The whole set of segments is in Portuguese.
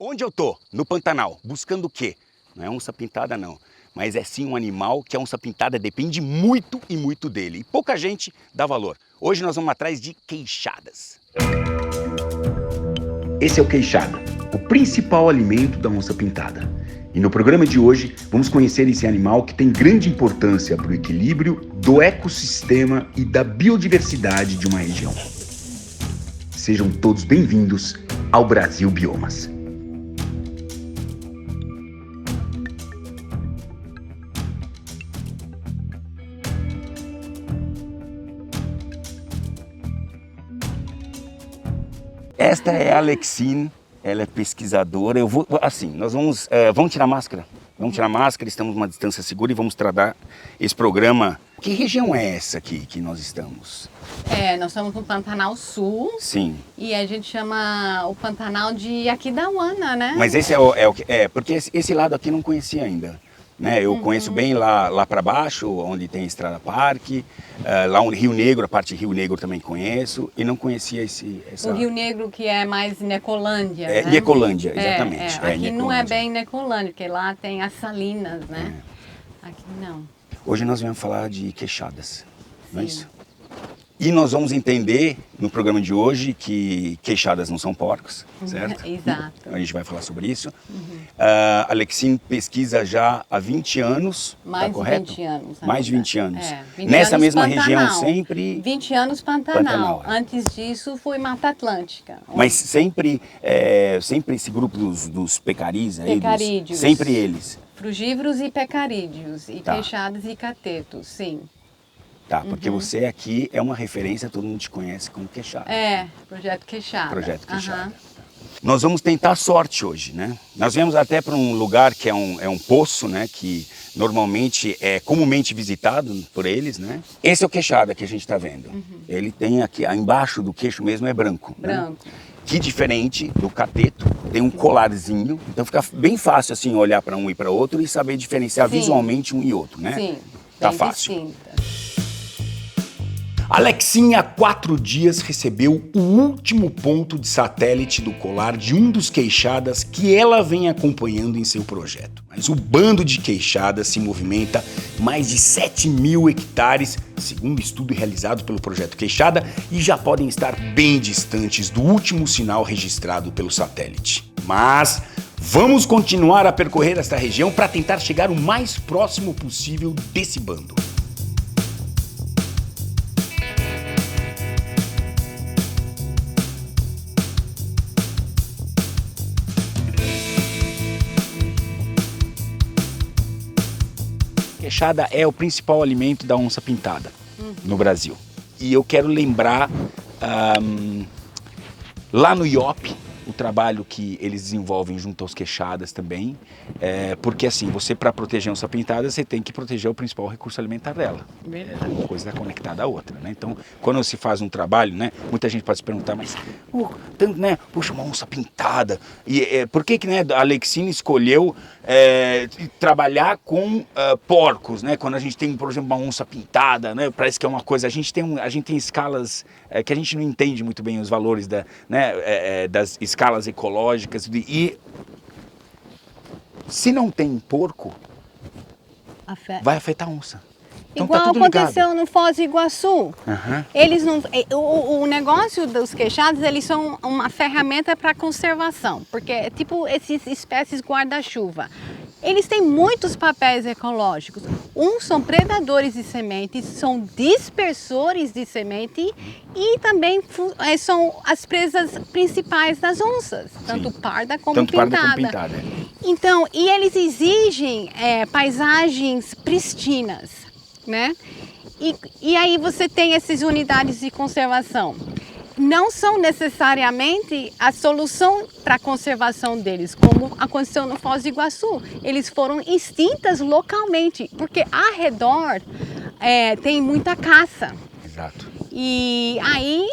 Onde eu tô? No Pantanal. Buscando o quê? Não é onça pintada não, mas é sim um animal que a onça pintada depende muito e muito dele. E pouca gente dá valor. Hoje nós vamos atrás de queixadas. Esse é o queixada, o principal alimento da onça pintada. E no programa de hoje vamos conhecer esse animal que tem grande importância para o equilíbrio do ecossistema e da biodiversidade de uma região. Sejam todos bem-vindos ao Brasil Biomas. Esta é a Alexine, ela é pesquisadora. Nós vamos tirar máscara. Vamos tirar máscara, estamos numa distância segura e vamos tratar esse programa. Que região é essa aqui que nós estamos? Nós estamos no Pantanal Sul. Sim. E a gente chama o Pantanal de Aquidauana, né? Mas esse porque esse lado aqui não conhecia ainda. Né? Eu conheço bem lá para baixo, onde tem Estrada Parque, lá onde Rio Negro, a parte de Rio Negro também conheço, e não conhecia essa... O Rio Negro que é mais Necolândia, né? Necolândia, exatamente. Aqui não é bem Necolândia, porque lá tem as salinas, né? Aqui não. Hoje nós vamos falar de queixadas, não é isso? E nós vamos entender no programa de hoje que queixadas não são porcos, certo? Exato. A gente vai falar sobre isso. A Alexine pesquisa já há 20 anos, mais tá correto? 20 anos. Mais de 20 anos. 20 Nessa anos mesma Pantanal. região sempre... 20 anos Pantanal. Antes disso foi Mata Atlântica. Mas sempre esse grupo dos pecaris, Pecarídeos. Sempre eles. Frugívoros e pecarídeos, e queixadas e catetos, sim. Tá, porque você aqui é uma referência, todo mundo te conhece como queixada. Projeto Queixada. Projeto Queixada. Nós vamos tentar a sorte hoje, né? Nós viemos até para um lugar que é um poço, né? Que normalmente é comumente visitado por eles, né? Esse é o queixada que a gente está vendo. Ele tem aqui, embaixo do queixo mesmo é branco. Branco. Né? Que diferente do cateto, tem um colarzinho, então fica bem fácil assim olhar para um e para outro e saber diferenciar visualmente um e outro, né? Sim, tá fácil. Alexine, há 4 dias, recebeu o último ponto de satélite do colar de um dos queixadas que ela vem acompanhando em seu projeto. Mas o bando de queixadas se movimenta mais de 7.000 hectares, segundo estudo realizado pelo Projeto Queixada, e já podem estar bem distantes do último sinal registrado pelo satélite. Mas vamos continuar a percorrer esta região para tentar chegar o mais próximo possível desse bando. Queixada é o principal alimento da onça pintada no Brasil. E eu quero lembrar lá no IOP, o trabalho que eles desenvolvem junto aos queixadas também, porque assim, você para proteger a onça pintada, você tem que proteger o principal recurso alimentar dela. Uma coisa está conectada à outra, né? Então, quando se faz um trabalho, né, muita gente pode se perguntar, mas tanto, né, puxa, uma onça pintada, e por que né, a Alexine escolheu trabalhar com porcos, né? Quando a gente tem, por exemplo, uma onça pintada, né, parece que é uma coisa, a gente tem escalas que a gente não entende muito bem os valores das escalas ecológicas, e se não tem porco, vai afetar a onça. Então, igual tá tudo aconteceu ligado. no Foz do Iguaçu. Eles não, o negócio dos queixados, eles são uma ferramenta para conservação, porque é tipo essas espécies guarda-chuva. Eles têm muitos papéis ecológicos. Uns são predadores de sementes, são dispersores de semente e também são as presas principais das onças, tanto parda como pintada. Então, e eles exigem paisagens pristinas, né? E aí você tem essas unidades de conservação. Não são necessariamente a solução para a conservação deles, como aconteceu no Foz do Iguaçu. Eles foram extintas localmente, porque ao redor tem muita caça. Exato. E aí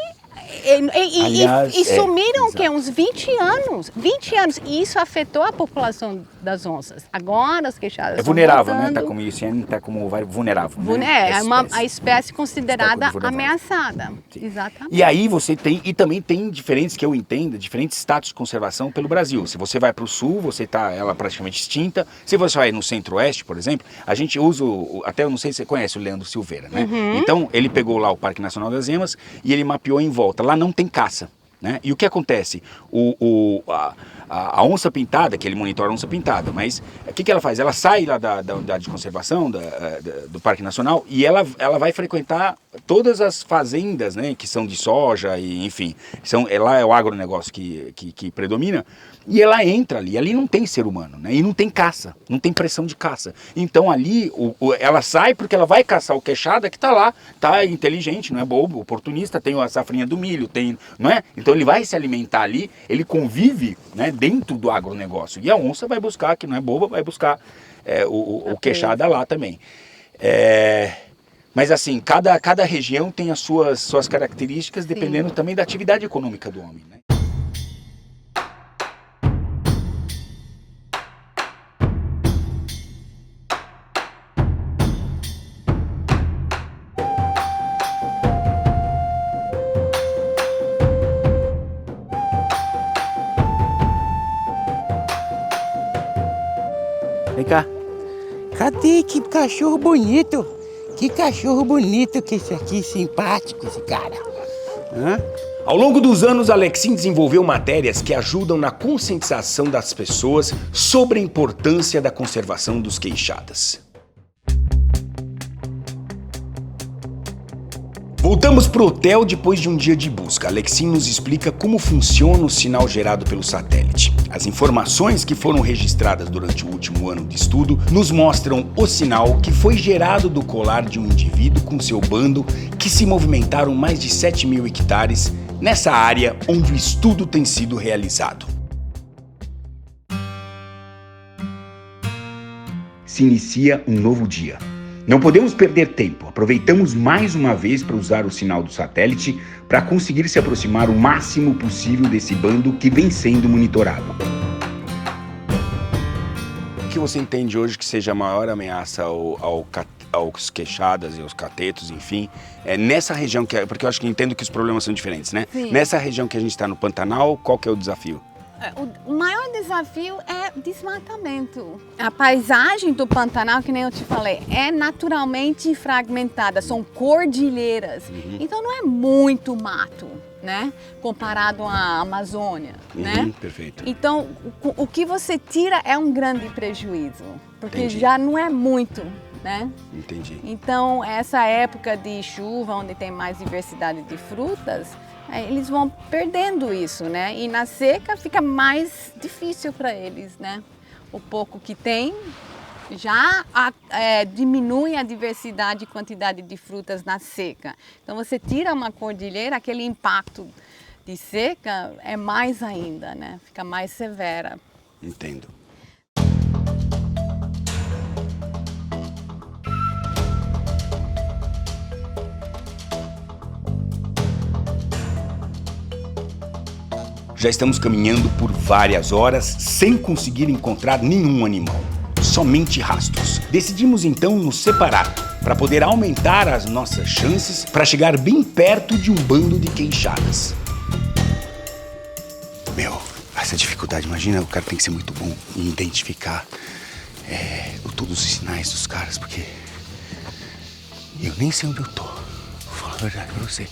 Aliás, sumiram o quê? Uns 20 anos. 20 anos. E isso afetou a população das onças. Agora as queixadas é vulnerável, voltando. né? Tá como IUCN, tá como vulnerável. A espécie considerada ameaçada. Sim. Exatamente. E aí você tem, e também tem diferentes, que eu entenda, diferentes status de conservação pelo Brasil. Se você vai para o sul, você tá ela praticamente extinta. Se você vai no centro-oeste, por exemplo, a gente usa, até eu não sei se você conhece o Leandro Silveira, né? Então ele pegou lá o Parque Nacional das Emas e ele mapeou em volta. Lá não tem caça. Né? E o que acontece? A onça pintada, que ele monitora a onça pintada, mas o que ela faz? Ela sai lá da unidade de conservação do Parque Nacional e ela vai frequentar todas as fazendas, né, que são de soja, e, enfim, lá é o agronegócio que predomina, e ela entra ali não tem ser humano, né, e não tem caça, não tem pressão de caça. Então ali ela sai porque ela vai caçar o queixada que está lá, tá inteligente, não é bobo, oportunista, tem a safrinha do milho, não é? Então ele vai se alimentar ali, ele convive, né, dentro do agronegócio. E a onça vai buscar, que não é boba, vai buscar o queixada lá também. Mas assim, cada região tem as suas características, dependendo também da atividade econômica do homem, né? Vem cá. Cadê? Que cachorro bonito. Que cachorro bonito que esse aqui, simpático esse cara. Hã? Ao longo dos anos, Alexim desenvolveu matérias que ajudam na conscientização das pessoas sobre a importância da conservação dos queixadas. Voltamos para o hotel depois de um dia de busca. Alexim nos explica como funciona o sinal gerado pelo satélite. As informações que foram registradas durante o último ano de estudo nos mostram o sinal que foi gerado do colar de um indivíduo com seu bando que se movimentaram mais de 7.000 hectares nessa área onde o estudo tem sido realizado. Se inicia um novo dia. Não podemos perder tempo. Aproveitamos mais uma vez para usar o sinal do satélite para conseguir se aproximar o máximo possível desse bando que vem sendo monitorado. O que você entende hoje que seja a maior ameaça aos queixadas e aos catetos, enfim, nessa região, porque eu acho que entendo que os problemas são diferentes, né? Sim. Nessa região que a gente está no Pantanal, qual que é o desafio? O maior desafio é desmatamento. A paisagem do Pantanal, que nem eu te falei, é naturalmente fragmentada, são cordilheiras. Então não é muito mato, né? Comparado à Amazônia, né? Perfeito. Então o que você tira é um grande prejuízo, porque Entendi. já não é muito, né? Entendi. Então essa época de chuva, onde tem mais diversidade de frutas, eles vão perdendo isso, né? E na seca fica mais difícil para eles, né? O pouco que tem já diminui a diversidade e quantidade de frutas na seca. Então você tira uma cordilheira, aquele impacto de seca é mais ainda, né? Fica mais severa. Entendo. Já estamos caminhando por várias horas sem conseguir encontrar nenhum animal, somente rastros. Decidimos então nos separar para poder aumentar as nossas chances para chegar bem perto de um bando de queixadas. Essa dificuldade, imagina, o cara tem que ser muito bom em identificar todos os sinais dos caras, porque eu nem sei onde eu tô. Vou falar a verdade pra você.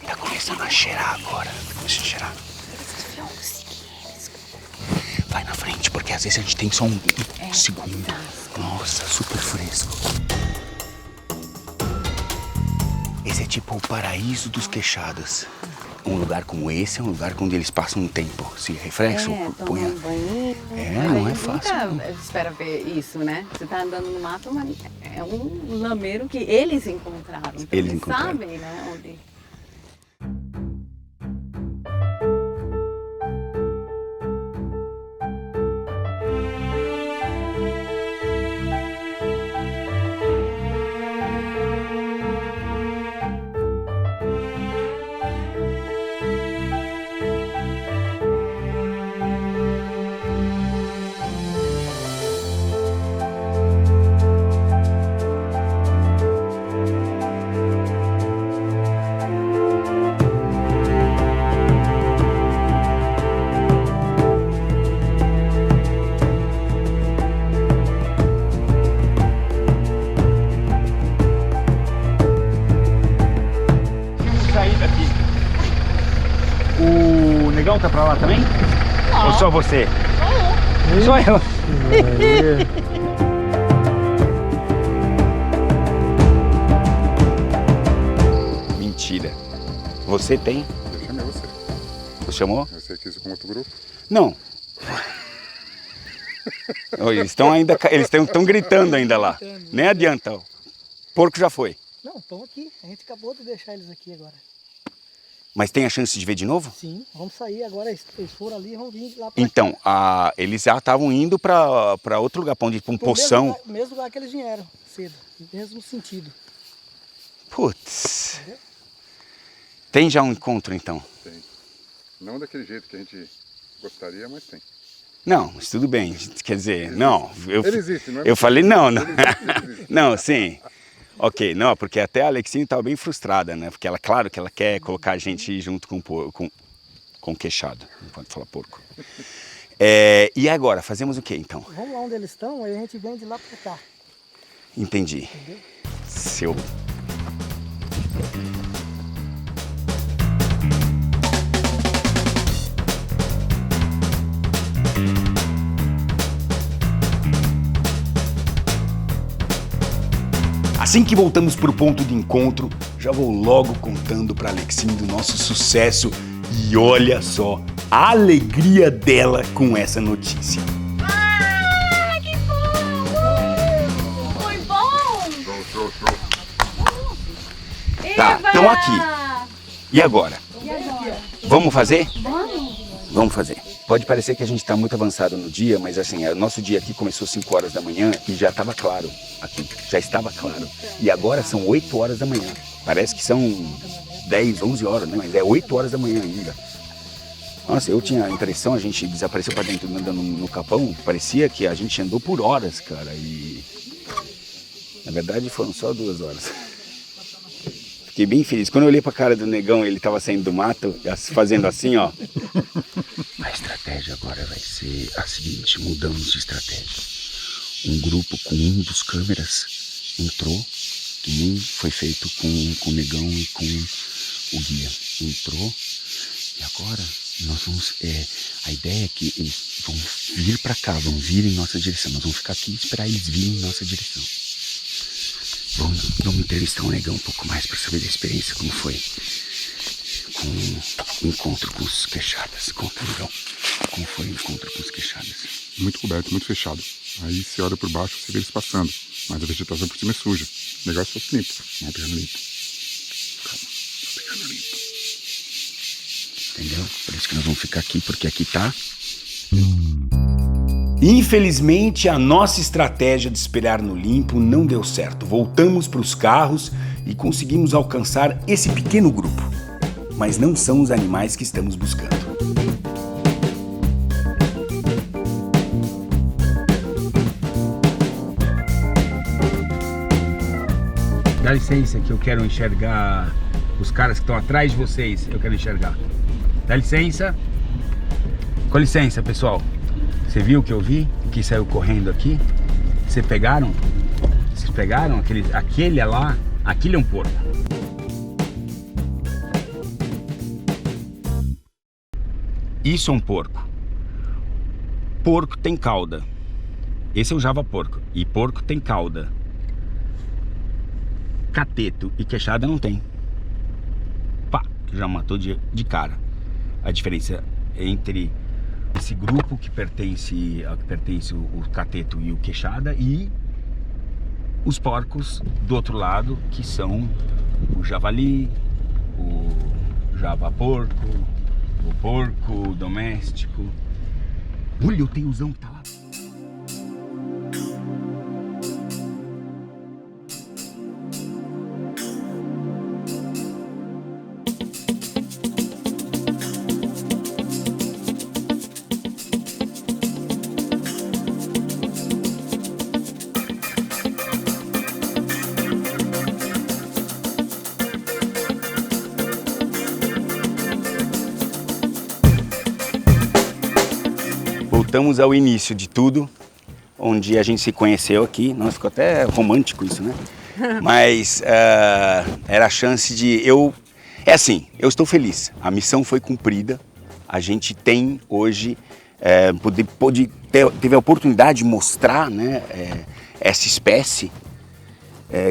Tá começando a cheirar agora. Deixa eu cheirar. Vai na frente, porque às vezes a gente tem só um segundo. Nossa, super fresco. Esse é tipo o paraíso dos queixadas. Um lugar como esse é um lugar onde eles passam um tempo, se refrescam, põem um banho. não é fácil. Nunca espera ver isso, né? Você tá andando no mato, mas é um lameiro que eles encontraram. Então Eles encontraram. Sabem, né? Onde... negão tá pra lá também? Não. Ou só você? Só eu. Mentira. Você tem? Eu chamei você. Você chamou? Você quis ir com outro grupo? Não. Eles estão ainda, eles estão gritando ainda lá. Nem adianta. O porco já foi. Não, estão aqui. A gente acabou de deixar eles aqui agora. Mas tem a chance de ver de novo? Sim, vamos sair agora. Eles foram ali e vão vir lá para Então, eles já estavam indo para outro lugar, para um poção. Mesmo lugar que eles vieram cedo. Mesmo sentido. Putz. Tem já um encontro então? Tem. Não daquele jeito que a gente gostaria, mas tem. Não, mas tudo bem. Quer dizer, não. Ele existe, não é? Eu falei não, não. Ele existe. Não, sim. Ok, não, porque até a Alexine estava bem frustrada, né? Porque ela, claro que ela quer colocar a gente junto com o queixado. Não pode falar porco. E agora, fazemos o que então? Vamos lá onde eles estão, aí a gente vem de lá para cá. Entendi. Entendeu? Seu. Assim que voltamos para o ponto de encontro, já vou logo contando para Alexine do nosso sucesso e olha só a alegria dela com essa notícia. Ah, que bom! Foi bom! Show. Tá, estão aqui. E agora? Vamos fazer? Vamos fazer. Pode parecer que a gente está muito avançado no dia, mas assim, o nosso dia aqui começou às 5 horas da manhã e já estava claro aqui, já estava claro. E agora são 8 horas da manhã. Parece que são 10, 11 horas, né? Mas é 8 horas da manhã ainda. Nossa, eu tinha a impressão, a gente desapareceu para dentro andando no capão, parecia que a gente andou por horas, cara. E na verdade foram só 2 horas. Fiquei bem feliz. Quando eu olhei pra cara do negão, ele tava saindo do mato, fazendo assim, ó. A estratégia agora vai ser a seguinte, mudamos de estratégia. Um grupo com um dos câmeras entrou, que nem foi feito com o negão e com o guia. Entrou e agora nós vamos... a ideia é que eles vão vir pra cá, vão vir em nossa direção. Nós vamos ficar aqui e esperar eles virem em nossa direção. Vamos entrevistar o negão um pouco mais para saber da experiência, como foi com o encontro com os queixadas. Conta, negão, como foi o encontro com os queixadas? Muito coberto, muito fechado. Aí você olha por baixo, você vê eles passando. Mas a vegetação por cima é suja. O negócio é limpo, não pegando limpo. Calma, pegando limpo. Entendeu? Por isso que nós vamos ficar aqui, porque aqui tá... Infelizmente, a nossa estratégia de esperar no limpo não deu certo. Voltamos para os carros e conseguimos alcançar esse pequeno grupo. Mas não são os animais que estamos buscando. Dá licença que eu quero enxergar os caras que estão atrás de vocês. Eu quero enxergar. Dá licença. Com licença, pessoal. Você viu o que eu vi? Que saiu correndo aqui? Vocês pegaram? Vocês pegaram? Aquele lá, aquele é um porco. Isso é um porco. Porco tem cauda. Esse é o Java porco. E porco tem cauda. Cateto e queixada não tem. Pá, já matou de cara. A diferença entre esse grupo que pertence o cateto e o queixada e os porcos do outro lado, que são o javali, o java porco, o porco doméstico. Olha o teuzão que tá lá. Voltamos ao início de tudo, onde a gente se conheceu aqui. Nossa, ficou até romântico isso, né? Mas era a chance de... É assim, eu estou feliz. A missão foi cumprida. a gente tem hoje, teve a oportunidade de mostrar, né, essa espécie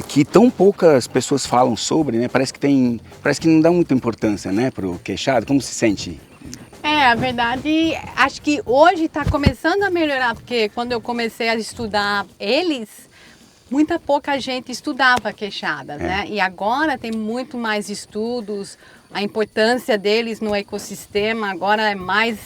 que tão poucas pessoas falam sobre, né? Parece que não dá muita importância, né, para o queixado. Como se sente? A verdade, acho que hoje está começando a melhorar, porque quando eu comecei a estudar eles, pouca gente estudava queixadas, né? E agora tem muito mais estudos, a importância deles no ecossistema agora é mais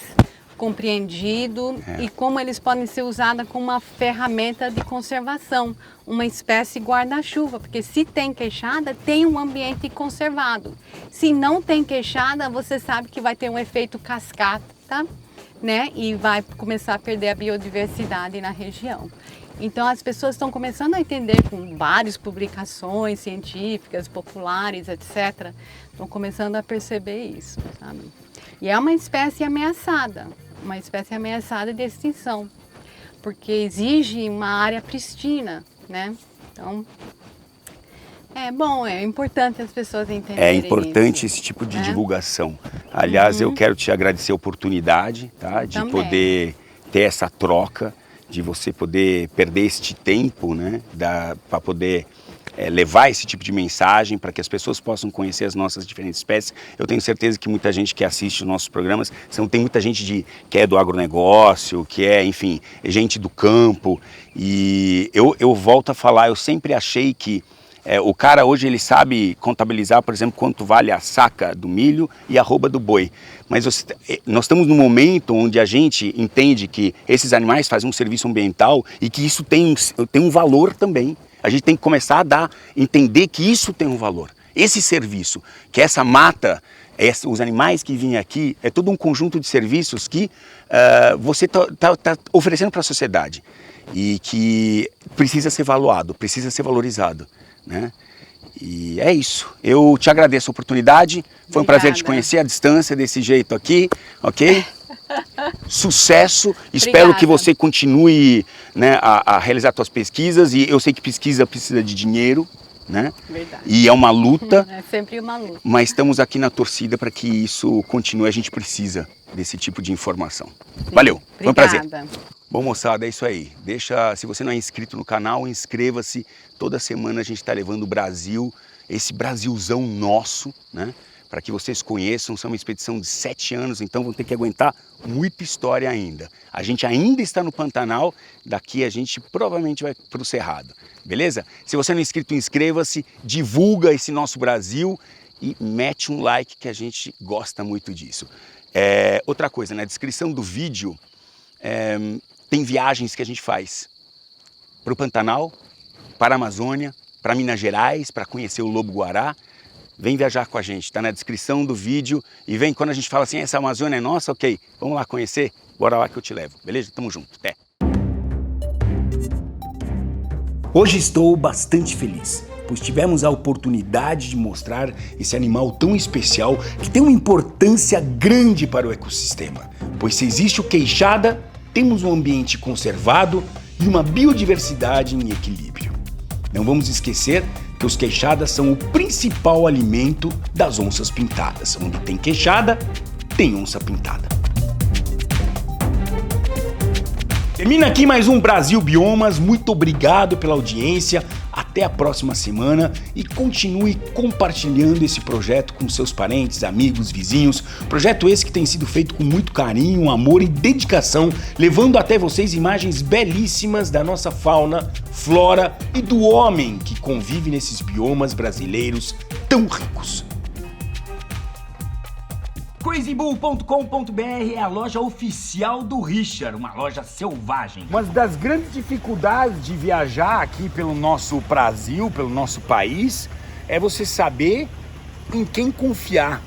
compreendido e como eles podem ser usados como uma ferramenta de conservação, uma espécie guarda-chuva, porque se tem queixada, tem um ambiente conservado. Se não tem queixada, você sabe que vai ter um efeito cascata, né? E vai começar a perder a biodiversidade na região. Então as pessoas estão começando a entender com várias publicações científicas, populares, etc. Estão começando a perceber isso, sabe? E é uma espécie ameaçada de extinção, porque exige uma área pristina, né? Então, é importante as pessoas entenderem. É importante isso, esse tipo de divulgação. Aliás, eu quero te agradecer a oportunidade, tá? De poder ter essa troca, de você poder perder este tempo, né? Para poder levar esse tipo de mensagem para que as pessoas possam conhecer as nossas diferentes espécies. Eu tenho certeza que muita gente que assiste os nossos programas, tem muita gente que é do agronegócio, que é, enfim, gente do campo. E eu volto a falar, eu sempre achei que o cara hoje ele sabe contabilizar, por exemplo, quanto vale a saca do milho e a arroba do boi. Mas nós estamos num momento onde a gente entende que esses animais fazem um serviço ambiental e que isso tem um valor também. A gente tem que começar a entender que isso tem um valor. Esse serviço, que essa mata, os animais que vêm aqui, é todo um conjunto de serviços que você tá oferecendo para a sociedade e que precisa ser valuado, precisa ser valorizado, né? E é isso. Eu te agradeço a oportunidade. Foi um prazer te conhecer à distância desse jeito aqui, ok? Sucesso, espero que você continue, né, a realizar suas pesquisas, e eu sei que pesquisa precisa de dinheiro, né? Verdade. E é uma luta. É sempre uma luta. Mas estamos aqui na torcida para que isso continue, a gente precisa desse tipo de informação. Sim. Valeu, foi um prazer. Bom, moçada, é isso aí. Se você não é inscrito no canal, inscreva-se. Toda semana a gente está levando o Brasil, esse Brasilzão nosso, né? Para que vocês conheçam, são uma expedição de 7 anos, então vão ter que aguentar muita história ainda. A gente ainda está no Pantanal, daqui a gente provavelmente vai para o Cerrado, beleza? Se você não é inscrito, inscreva-se, divulga esse nosso Brasil e mete um like que a gente gosta muito disso. Outra coisa, na descrição do vídeo tem viagens que a gente faz para o Pantanal, para a Amazônia, para Minas Gerais, para conhecer o lobo-guará. Vem viajar com a gente, está na descrição do vídeo e vem quando a gente fala assim, essa Amazônia é nossa, ok, vamos lá conhecer? Bora lá que eu te levo, beleza? Tamo junto, até! Hoje estou bastante feliz, pois tivemos a oportunidade de mostrar esse animal tão especial que tem uma importância grande para o ecossistema, pois se existe o queixada, temos um ambiente conservado e uma biodiversidade em equilíbrio. Não vamos esquecer que os queixadas são o principal alimento das onças pintadas. Onde tem queixada, tem onça pintada. Termina aqui mais um Brasil Biomas. Muito obrigado pela audiência. Até a próxima semana e continue compartilhando esse projeto com seus parentes, amigos, vizinhos. Projeto esse que tem sido feito com muito carinho, amor e dedicação, levando até vocês imagens belíssimas da nossa fauna, flora e do homem que convive nesses biomas brasileiros tão ricos. Crazybull.com.br é a loja oficial do Richard, uma loja selvagem. Uma das grandes dificuldades de viajar aqui pelo nosso Brasil, pelo nosso país, é você saber em quem confiar.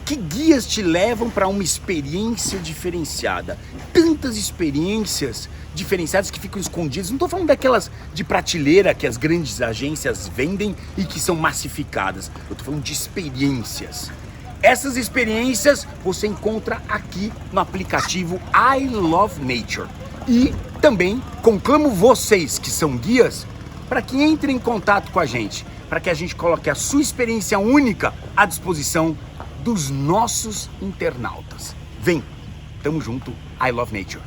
Que guias te levam para uma experiência diferenciada? Tantas experiências diferenciadas que ficam escondidas. Não estou falando daquelas de prateleira que as grandes agências vendem e que são massificadas. Eu estou falando de experiências. Essas experiências você encontra aqui no aplicativo I Love Nature. E também conclamo vocês que são guias para que entrem em contato com a gente, para que a gente coloque a sua experiência única à disposição dos nossos internautas. Vem, tamo junto, I love nature.